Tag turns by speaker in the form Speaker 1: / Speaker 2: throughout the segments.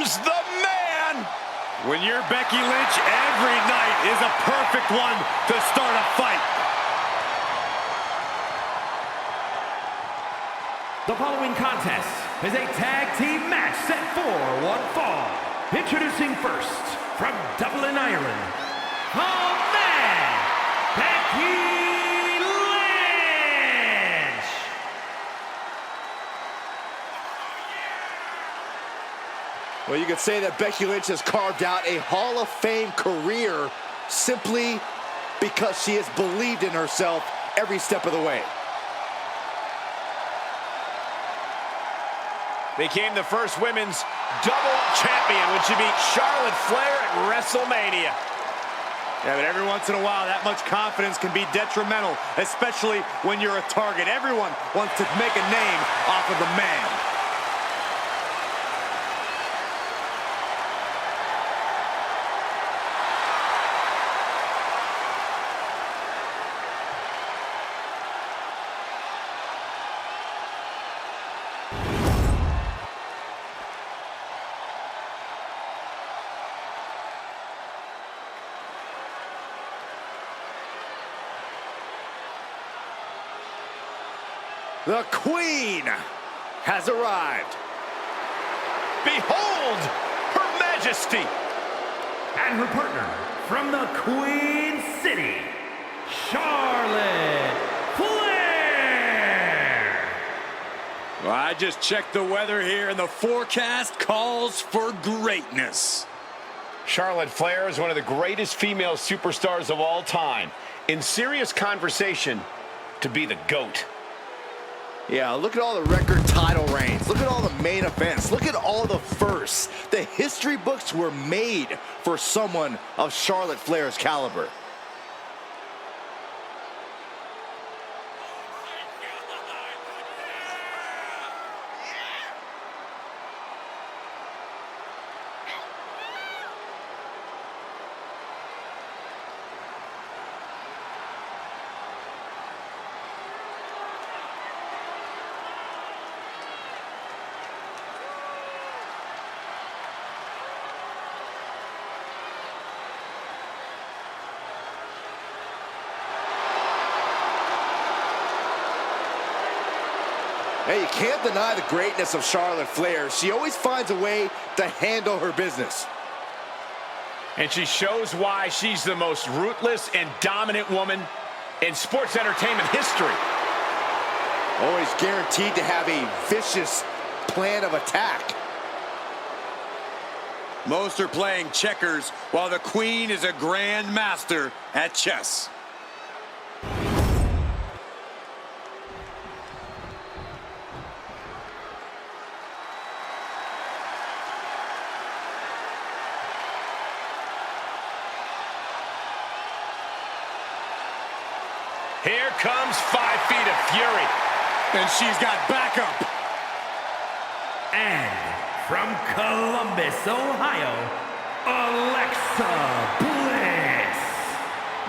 Speaker 1: comes the man.
Speaker 2: When you're Becky Lynch, every night is a perfect one to start a fight.
Speaker 3: The following contest is a tag team match set for one fall. Introducing first, from Dublin, Ireland, the man, Becky Lynch.
Speaker 1: Well, you could say that Becky Lynch has carved out a Hall of Fame career simply because she has believed in herself every step of the way.
Speaker 2: Became the first women's double champion when she beat Charlotte Flair at WrestleMania. Yeah, but every once in a while, that much confidence can be detrimental, especially when you're a target. Everyone wants to make a name off of the man.
Speaker 1: The Queen has arrived.
Speaker 2: Behold, Her Majesty.
Speaker 3: And her partner, from the Queen City, Charlotte Flair.
Speaker 2: Well, I just checked the weather here, and the forecast calls for greatness. Charlotte Flair is one of the greatest female superstars of all time. In serious conversation to be the GOAT.
Speaker 1: Yeah, look at all the record title reigns. Look at all the main events. Look at all the firsts. The history books were made for someone of Charlotte Flair's caliber. Hey, you can't deny the greatness of Charlotte Flair. She always finds a way to handle her business.
Speaker 2: And she shows why she's the most ruthless and dominant woman in sports entertainment history.
Speaker 1: Always guaranteed to have a vicious plan of attack.
Speaker 2: Most are playing checkers, while the Queen is a grand master at chess. Here comes 5 feet of fury. And she's got backup.
Speaker 3: And from Columbus, Ohio, Alexa Bliss.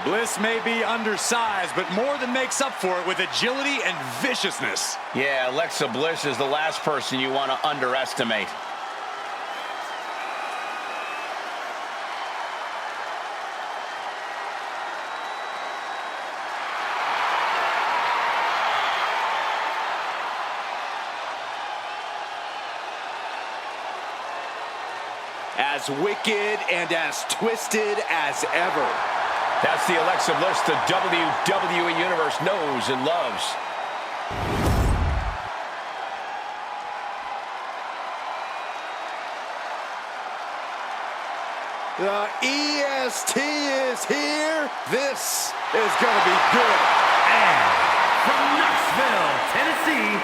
Speaker 2: Bliss may be undersized, but more than makes up for it with agility and viciousness. Yeah, Alexa Bliss is the last person you want to underestimate.
Speaker 1: As wicked and as twisted as ever.
Speaker 2: That's the Alexa Bliss the WWE Universe knows and loves.
Speaker 1: The EST is here. This is going to be good.
Speaker 3: And from Knoxville, Tennessee,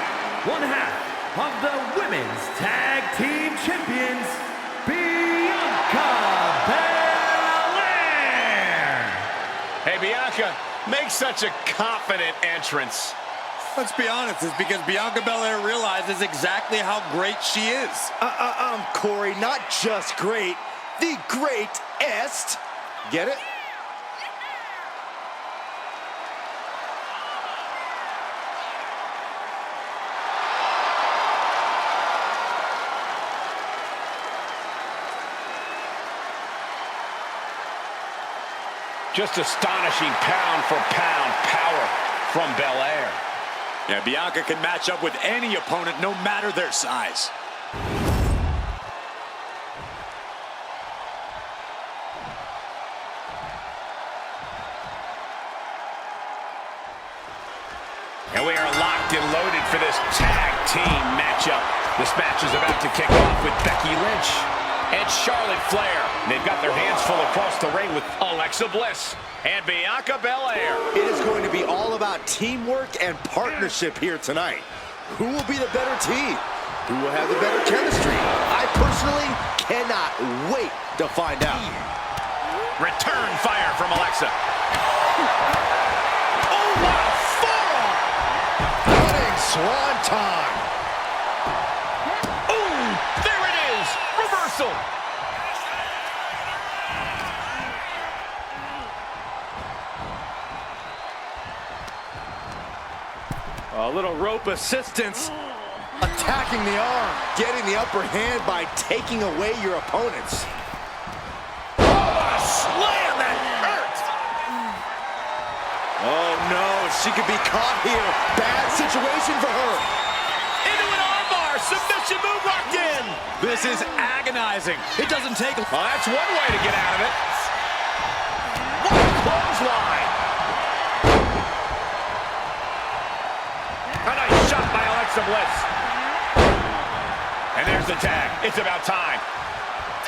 Speaker 3: one half of the Women's Tag Team Champions, Bianca Belair.
Speaker 2: Hey, Bianca, make such a confident entrance. Let's be honest, it's because Bianca Belair realizes exactly how great she is.
Speaker 1: Corey, not just great, the greatest. Get it?
Speaker 2: Just astonishing pound for pound power from Belair.
Speaker 4: Yeah, Bianca can match up with any opponent, no matter their size.
Speaker 2: And we are locked and loaded for this tag team matchup. This match is about to kick off with Becky Lynch and Charlotte Flair. They've got their hands full across the ring with Alexa Bliss and Bianca Belair.
Speaker 1: It is going to be all about teamwork and partnership here tonight. Who will be the better team? Who will have the better chemistry? I personally cannot wait to find out.
Speaker 2: Return fire from Alexa.
Speaker 1: Oh, what a forearm! Running swanton.
Speaker 2: Ooh, there it is. Reversal.
Speaker 1: A little rope assistance. Attacking the arm. Getting the upper hand by taking away your opponents.
Speaker 2: Slam, that hurts.
Speaker 1: Oh no, she could be caught here. Bad situation for her.
Speaker 2: Into an armbar. Submission move locked in.
Speaker 4: This is agonizing. It doesn't take...
Speaker 2: Well, that's one way to get out of it. What a clothesline. A nice shot by Alexa Bliss. And there's the tag. It's about time.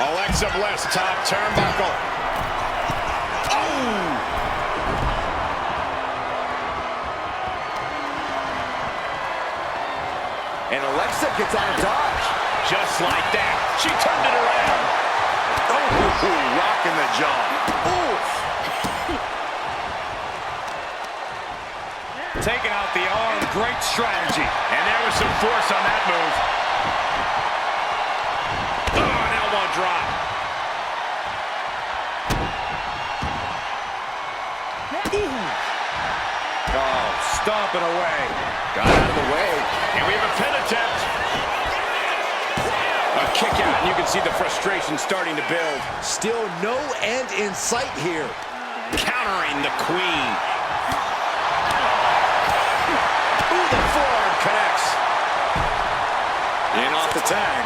Speaker 2: Alexa Bliss, top turnbuckle. Oh!
Speaker 1: And Alexa gets out of dodge.
Speaker 2: Just like that. She turned it around.
Speaker 1: Oh, rocking the jaw. Oof.
Speaker 2: Taking out the arm. Great strategy. And there was some force on that move. Oh, an elbow drop. Oh, stomping away.
Speaker 1: Got out of the way.
Speaker 2: And we have a pin attempt. A kick out, and you can see the frustration starting to build.
Speaker 1: Still no end in sight here.
Speaker 2: Countering the queen. Ooh, the forearm connects.
Speaker 1: In off the tag.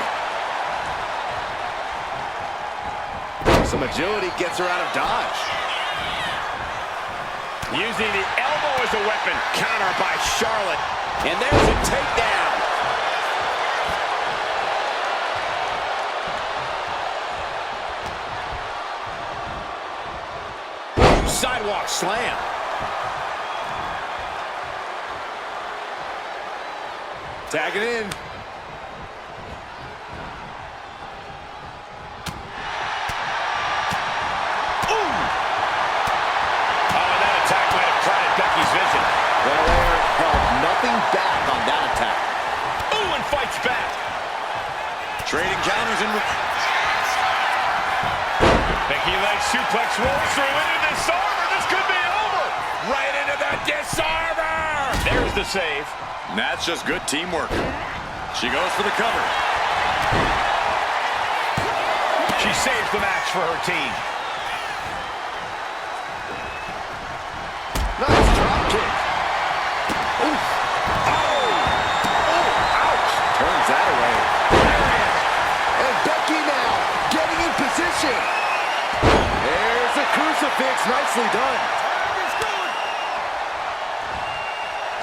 Speaker 1: Some agility gets her out of dodge.
Speaker 2: Using the elbow as a weapon. Counter by Charlotte. And there's a takedown. Sidewalk slam.
Speaker 1: Tagging in.
Speaker 2: Becky's vision.
Speaker 1: Belair held nothing back on that attack.
Speaker 2: Ooh, and fights back.
Speaker 4: Trading counters and...
Speaker 2: Becky Lynch suplex rolls through into the disarmer. This could be over. Right into the disarmer. There's the save.
Speaker 4: And that's just good teamwork. She goes for the cover.
Speaker 2: She saves the match for her team.
Speaker 1: Nice drop kick. Oof. Oh! Oh, ouch. Turns that away. And Becky now getting in position. There's the crucifix. Nicely done.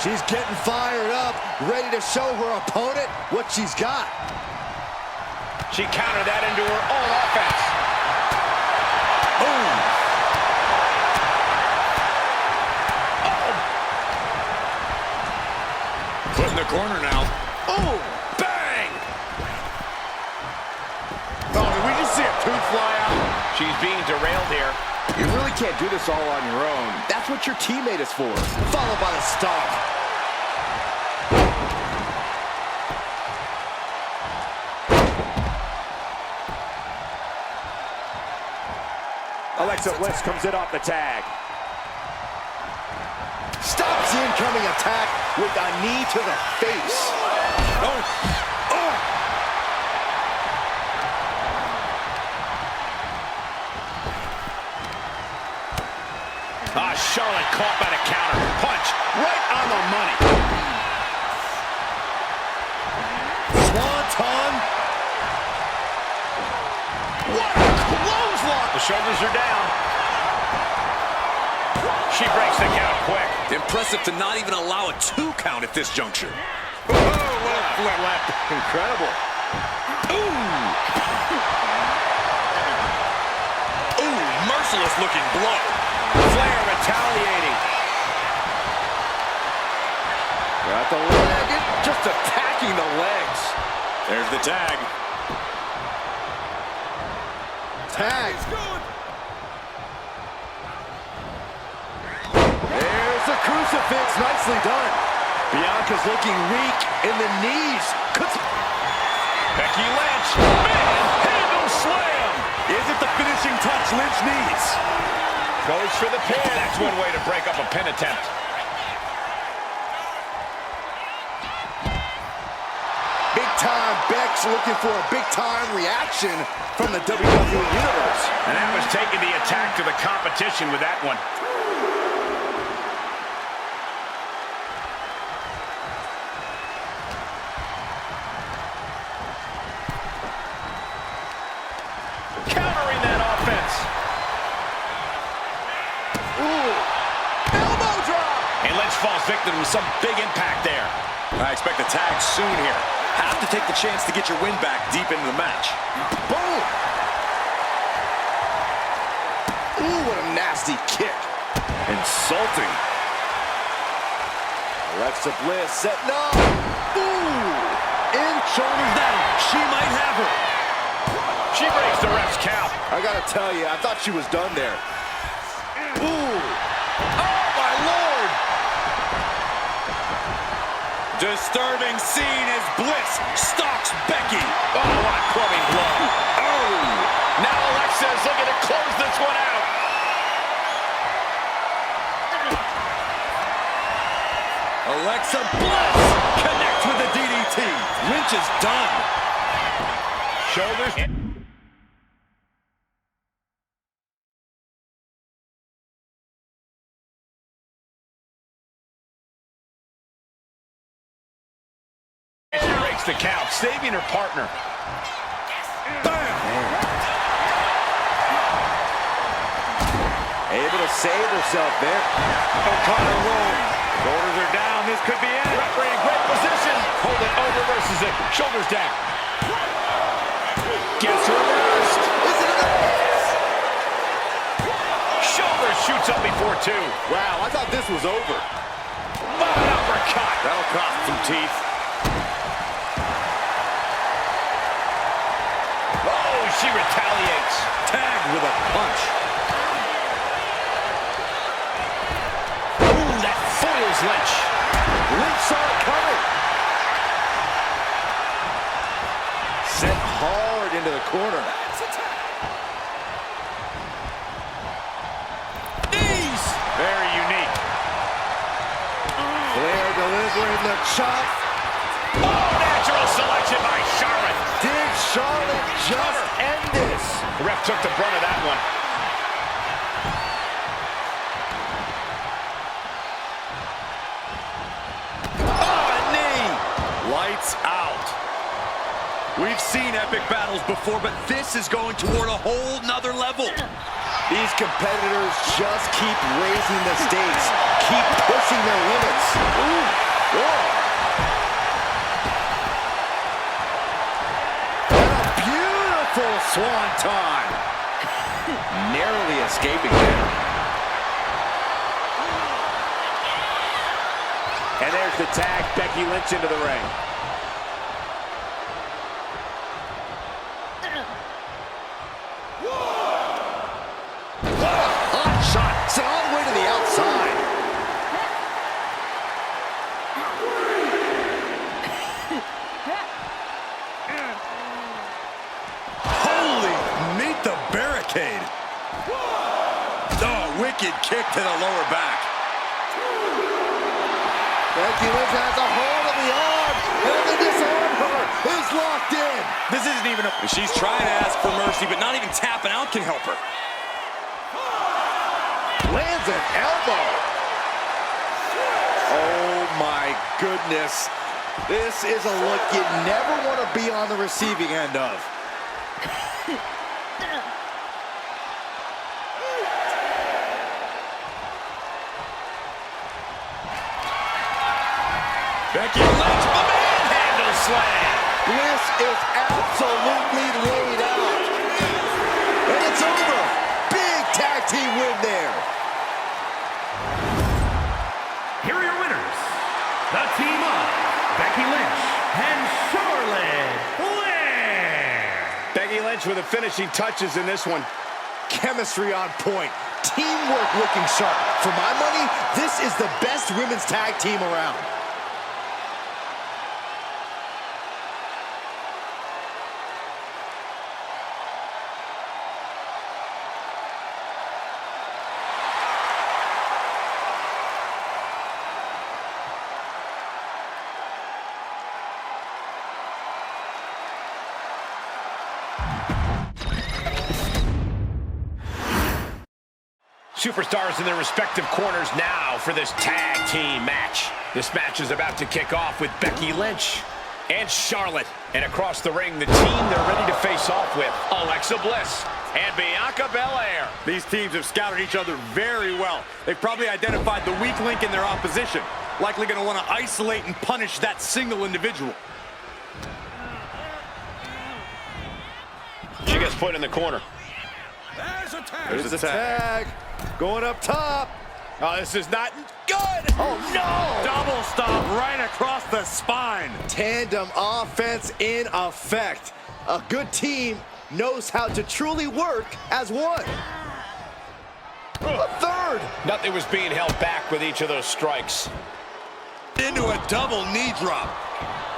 Speaker 1: She's getting fired up, ready to show her opponent what she's got.
Speaker 2: She countered that into her own offense.
Speaker 1: Boom.
Speaker 4: Put in the corner now.
Speaker 2: Ooh, bang!
Speaker 1: Oh, did we just see a tooth fly out?
Speaker 2: She's being derailed here.
Speaker 1: You really can't do this all on your own. That's what your teammate is for. Followed by the stomp.
Speaker 2: Alexa Bliss comes in off the tag.
Speaker 1: Stops the incoming attack with a knee to the face. Oh. Oh.
Speaker 2: Charlotte caught by the counter. Punch right on the money.
Speaker 1: Swanton. What a clothesline.
Speaker 2: The shoulders are down. She breaks the count quick.
Speaker 4: Impressive to not even allow a 2 count at this juncture.
Speaker 2: Oh, what a flip left. Incredible.
Speaker 4: Ooh, merciless looking blow.
Speaker 2: Flair retaliating.
Speaker 1: Got the leg, just attacking the legs.
Speaker 4: There's the tag.
Speaker 1: Tag. There's the crucifix, nicely done. Bianca's looking weak in the knees.
Speaker 2: Becky Lynch. Manhandle slam.
Speaker 1: Is it the finishing touch Lynch needs?
Speaker 2: Goes for the pin. That's one way to break up a pin attempt.
Speaker 1: Big time Beck's looking for a big time reaction from the WWE Universe.
Speaker 2: And that was taking the attack to the competition with that one. Countering that offense.
Speaker 1: Ooh, elbow drop.
Speaker 2: And Lynch falls victim to some big impact there.
Speaker 4: I expect a tag soon here. Have to take the chance to get your win back deep into the match.
Speaker 1: Boom. Ooh, what a nasty kick. Insulting. Alexa Bliss setting up. Ooh, in shoulders down. She might have her.
Speaker 2: She breaks the ref's count.
Speaker 1: I gotta tell you, I thought she was done there. Ooh.
Speaker 2: Oh, my Lord.
Speaker 4: Disturbing scene as Bliss stalks Becky.
Speaker 2: Oh, what a clubbing blow. Oh. Now Alexa's looking to close this one out.
Speaker 4: Alexa Bliss connects with the DDT. Lynch is done.
Speaker 2: Shoulders. She breaks the count, saving her partner.
Speaker 1: Bam. Able to save herself there.
Speaker 2: O'Connor roll. Shoulders are down. This could be it. Referee in great position. Holding over versus it. Shoulders down. Gets reversed.
Speaker 1: Is it enough?
Speaker 2: Shoulders shoots up before 2.
Speaker 1: Wow, I thought this was over.
Speaker 2: But an uppercut.
Speaker 1: That'll cost some teeth.
Speaker 2: Oh, she retaliates.
Speaker 1: Tagged with a punch.
Speaker 2: Ooh, that foils Lynch.
Speaker 1: Lynch saw it coming. Sent hard into the corner.
Speaker 2: Knees. Very unique.
Speaker 1: Flair delivering the chop.
Speaker 2: Oh, natural selection by Charlotte.
Speaker 1: Did Charlotte just end this?
Speaker 2: The ref took the brunt of that one.
Speaker 1: Oh, a knee.
Speaker 4: Lights out. We've seen epic battles before, but this is going toward a whole nother level.
Speaker 1: These competitors just keep raising the stakes, keep pushing their limits. Ooh. Whoa. And a beautiful swanton. Narrowly escaping there.
Speaker 2: And there's the tag. Becky Lynch into the ring.
Speaker 1: Hot shot, sent all the way to the outside.
Speaker 4: Holy, meet the barricade. Oh, wicked kick to the lower back.
Speaker 1: Becky Lynch has a hold of the arm, and the disarm her is locked in.
Speaker 4: This isn't even a... She's trying to ask for mercy, but not even tapping out can help her.
Speaker 1: Lands lands an elbow. Oh my goodness. This is a look you never want to be on the receiving end of.
Speaker 2: Becky Lynch, the manhandle slam.
Speaker 1: Bliss is absolutely laid out. And it's over. Big tag team win there.
Speaker 3: Here are your winners, the team of Becky Lynch and Charlotte Flair.
Speaker 2: Becky Lynch with the finishing touches in this one.
Speaker 1: Chemistry on point. Teamwork looking sharp. For my money, this is the best women's tag team around.
Speaker 2: Superstars in their respective corners now for this tag team match. This match is about to kick off with Becky Lynch and Charlotte. And across the ring, the team they're ready to face off with, Alexa Bliss and Bianca Belair.
Speaker 4: These teams have scouted each other very well. They've probably identified the weak link in their opposition. Likely going to want to isolate and punish that single individual.
Speaker 2: She gets put in the corner.
Speaker 1: There's the tag. Going up top.
Speaker 2: Oh, this is not good.
Speaker 1: Oh, no.
Speaker 4: Double stop right across the spine.
Speaker 1: Tandem offense in effect. A good team knows how to truly work as one. A third.
Speaker 2: Nothing was being held back with each of those strikes.
Speaker 4: Into a double knee drop.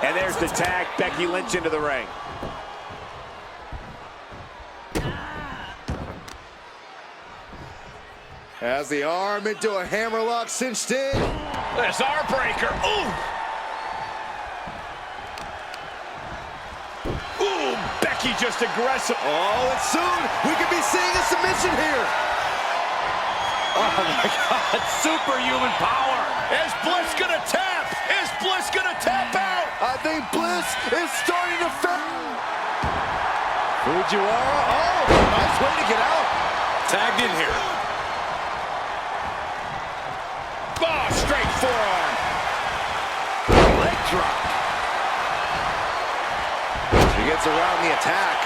Speaker 2: And there's the tag. Becky Lynch into the ring.
Speaker 1: Has the arm into a hammerlock cinched in.
Speaker 2: This arm breaker. Ooh. Ooh, Becky just aggressive.
Speaker 1: Oh, and soon we could be seeing a submission here.
Speaker 4: Oh my God, superhuman power.
Speaker 2: Is Bliss gonna tap? Is Bliss gonna tap out?
Speaker 1: I think Bliss is starting to Fujiwara. Oh, nice way to get out.
Speaker 4: Tagged in here.
Speaker 2: Oh, straight forearm.
Speaker 1: Leg drop. She gets around the attack.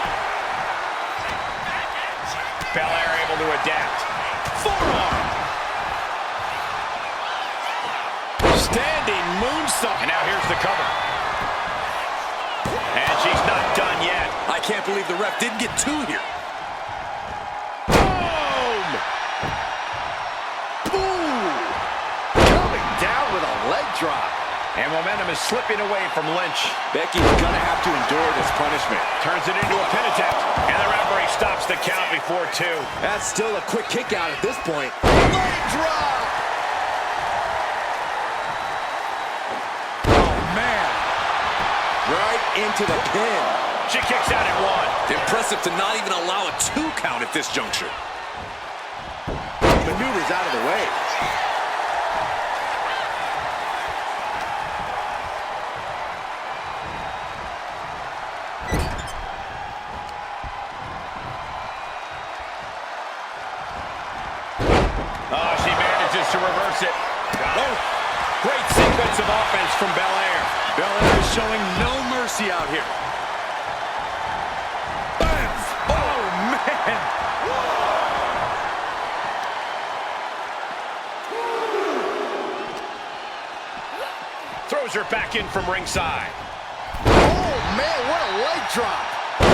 Speaker 2: Belair able to adapt. Forearm. Standing moonsault. And now here's the cover. And she's not done yet.
Speaker 4: I can't believe the ref didn't get two here.
Speaker 2: Boom!
Speaker 1: Boom! Coming down with a leg drop.
Speaker 2: And momentum is slipping away from Lynch.
Speaker 1: Becky's gonna have to endure this punishment.
Speaker 2: Turns it into a pin attempt. And the referee stops the count before two.
Speaker 1: That's still a quick kick out at this point. Leg drop! Oh, man. Right into the pin.
Speaker 2: She kicks out at one.
Speaker 4: Impressive to not even allow a 2 count at this juncture.
Speaker 1: Maneuvers out of the way.
Speaker 2: Oh, she manages to reverse it. Oh, great sequence of offense from Belair.
Speaker 4: Belair is showing no mercy out here.
Speaker 2: Bam! Oh, man! Throws her back in from ringside.
Speaker 1: Oh, man, what a leg drop.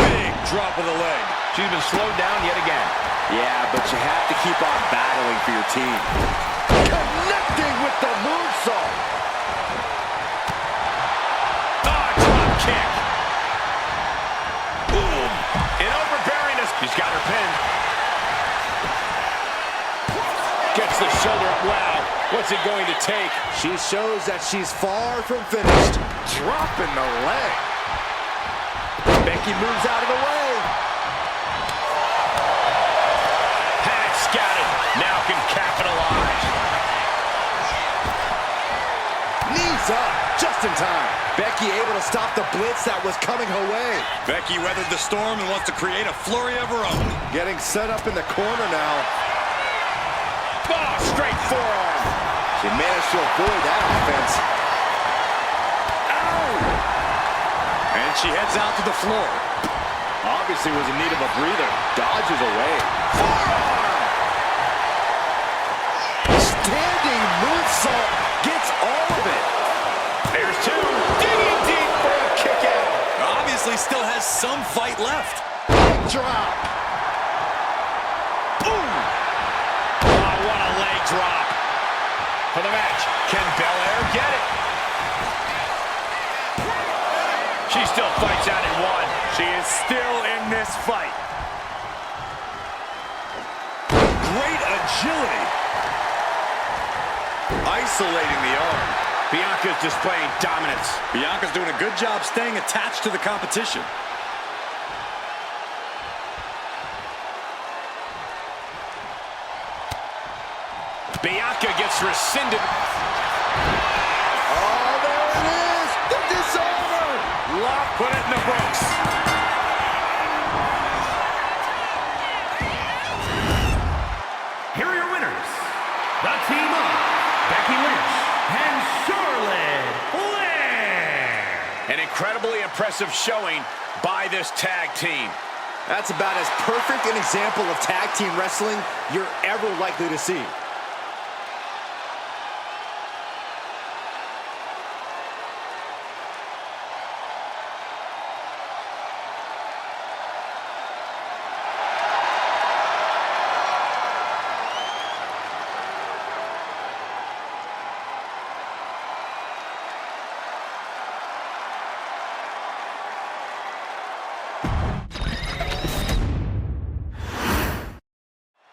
Speaker 2: Big drop of the leg. She's been slowed down yet again.
Speaker 1: Yeah, but you have to keep on battling for your team. Connecting with the moonsault.
Speaker 2: Ah, drop kick. Boom. And overbearing us. She's got her pin. Gets the shoulder. Wow. What's it going to take?
Speaker 1: She shows that she's far from finished. Dropping the leg. Becky moves out of the way.
Speaker 2: Had it scouted. Now can capitalize.
Speaker 1: just in time. Becky able to stop the blitz that was coming her way.
Speaker 4: Becky weathered the storm and wants to create a flurry of her own.
Speaker 1: Getting set up in the corner now.
Speaker 2: Oh, straight forearm.
Speaker 1: She managed to avoid that offense.
Speaker 2: Ow!
Speaker 4: And she heads out to the floor.
Speaker 1: Obviously was in need of a breather. Dodges away.
Speaker 2: Forearm!
Speaker 1: Standing moonsault gets all of it.
Speaker 2: There's two. Digging deep for a kick out.
Speaker 4: Obviously still has some fight left.
Speaker 1: Drop.
Speaker 2: Ooh! Oh, what a leg drop. For the match, can Belair get it? She still fights out in one. She is still in this fight.
Speaker 4: Great agility. Isolating the arm.
Speaker 2: Bianca's displaying dominance.
Speaker 4: Bianca's doing a good job staying attached to the competition.
Speaker 2: Bianca gets rescinded.
Speaker 1: Oh, there it is. The disarmer.
Speaker 2: Lock, put it in the books.
Speaker 3: Here are your winners, the team of Becky Lynch and Charlotte Flair.
Speaker 2: An incredibly impressive showing by this tag team.
Speaker 1: That's about as perfect an example of tag team wrestling you're ever likely to see.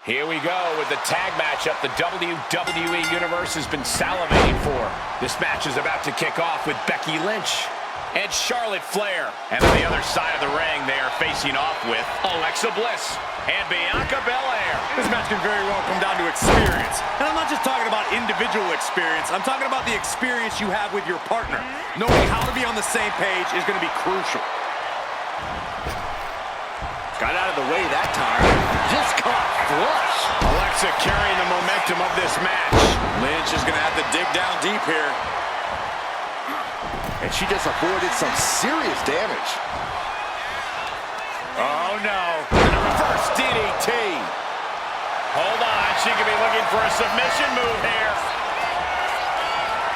Speaker 2: Here we go with the tag matchup the WWE Universe has been salivating for. This match is about to kick off with Becky Lynch and Charlotte Flair. And on the other side of the ring, they are facing off with Alexa Bliss and Bianca Belair.
Speaker 4: This match can very well come down to experience. And I'm not just talking about individual experience. I'm talking about the experience you have with your partner. Knowing how to be on the same page is going to be crucial.
Speaker 1: Got out of the way that time. Just caught flush.
Speaker 2: Alexa carrying the momentum of this match.
Speaker 4: Lynch is going to have to dig down deep here.
Speaker 1: And she just avoided some serious damage.
Speaker 2: Oh, no. And a reverse DDT. Hold on. She could be looking for a submission move here.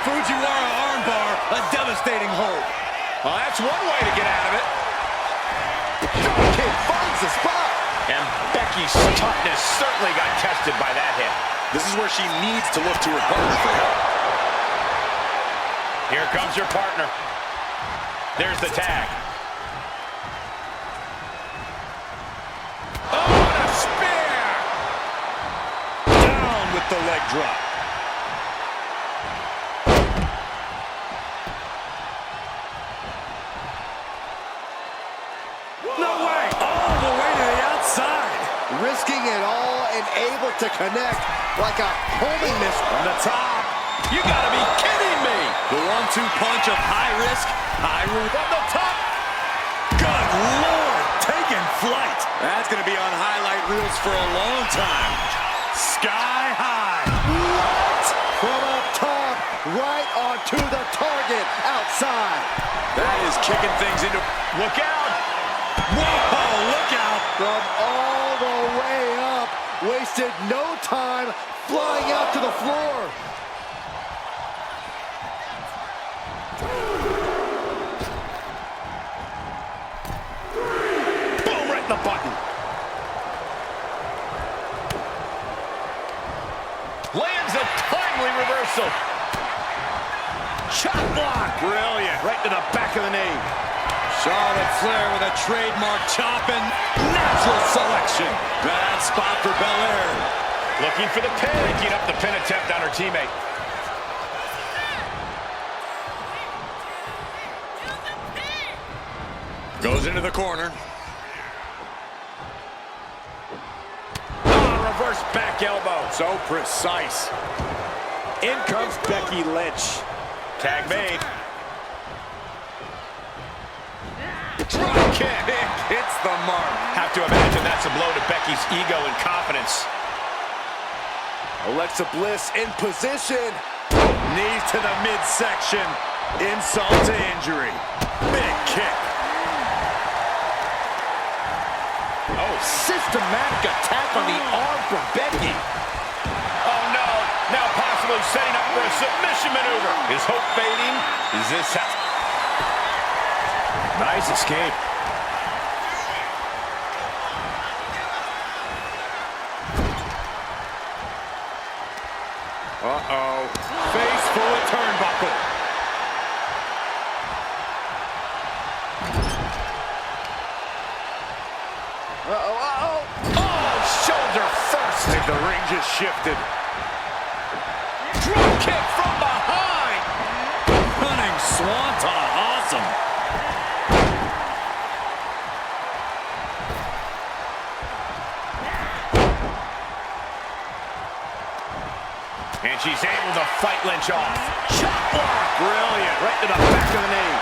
Speaker 4: Fujiwara armbar, a devastating hold.
Speaker 2: Well, that's one way to get out of it.
Speaker 1: Kick finds the spot.
Speaker 2: And Becky's toughness certainly got tested by that hit.
Speaker 4: This is where she needs to look to her partner for help.
Speaker 2: Here comes your partner. There's the tag. Oh, and a spear!
Speaker 4: Down with the leg drop.
Speaker 2: No way!
Speaker 4: All the way to the outside.
Speaker 1: Risking it all and able to connect like a homing miss
Speaker 4: On the top. You gotta be kidding me. The 1-2 punch of high risk, high reward. On the top. Good Lord, taking flight. That's gonna be on highlight reels for a long time. Sky high.
Speaker 1: What? From up top, right onto the target outside.
Speaker 4: That is kicking things into.
Speaker 2: Look out!
Speaker 4: Whoa, look out.
Speaker 1: From all the way up, wasted no time flying out to the floor.
Speaker 2: Boom, right in the button. Lands a timely reversal. Chop block. Brilliant. Right to the back of the knee.
Speaker 4: Charlotte Flair with a trademark chop and natural selection. Bad spot for Belair.
Speaker 2: Looking for the pin. Picking up the pin attempt on her teammate.
Speaker 4: Goes into the corner.
Speaker 2: Oh, reverse back elbow. So precise. In comes Becky Lynch. Tag made. kick.
Speaker 4: Hits the mark.
Speaker 2: Have to imagine that's a blow to Becky's ego and confidence.
Speaker 1: Alexa Bliss in position.
Speaker 2: Knees to the midsection. Insult to injury. Big kick.
Speaker 1: Oh, systematic attack on the arm from Becky.
Speaker 2: Oh, no. Now possibly setting up for a submission maneuver. Is hope fading? Is this how... Nice escape. Uh-oh. Face full of turnbuckle. Oh, shoulder first. And the ring just shifted. Drop kick from behind.
Speaker 4: Running swanton. Awesome.
Speaker 2: And she's able to fight Lynch off. Chop block. Brilliant. Right to the back of the knee.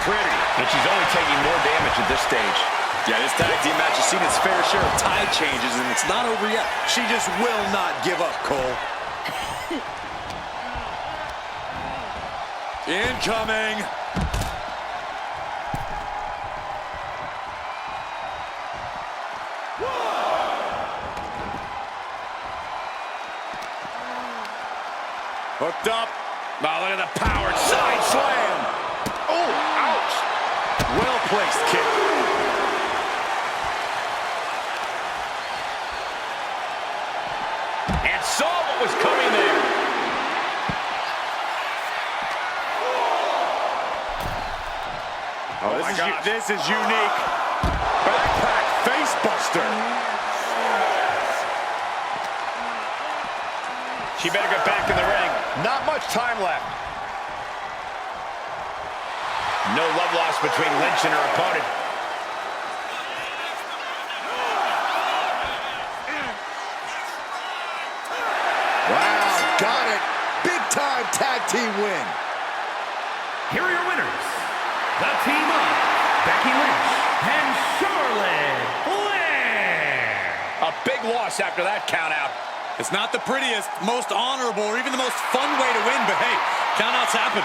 Speaker 2: Pretty. And she's only taking more damage at this stage.
Speaker 4: Yeah, this tag team match has seen its fair share of tide changes, and it's not over yet. She just will not give up, Cole. Incoming.
Speaker 2: Hooked up. Now look at the power. Side slam. Oh, ouch. Well-placed kick. And saw what was coming there. Oh, my God. This is unique. Backpack face buster. She better get back in the ring. Not much time left. No love lost between Lynch and her opponent.
Speaker 1: Wow, got it. Big time tag team win.
Speaker 3: Here are your winners, the team of Becky Lynch and Charlotte Flair.
Speaker 2: A big loss after that count out.
Speaker 4: It's not the prettiest, most honorable, or even the most fun way to win, but hey, countouts happen.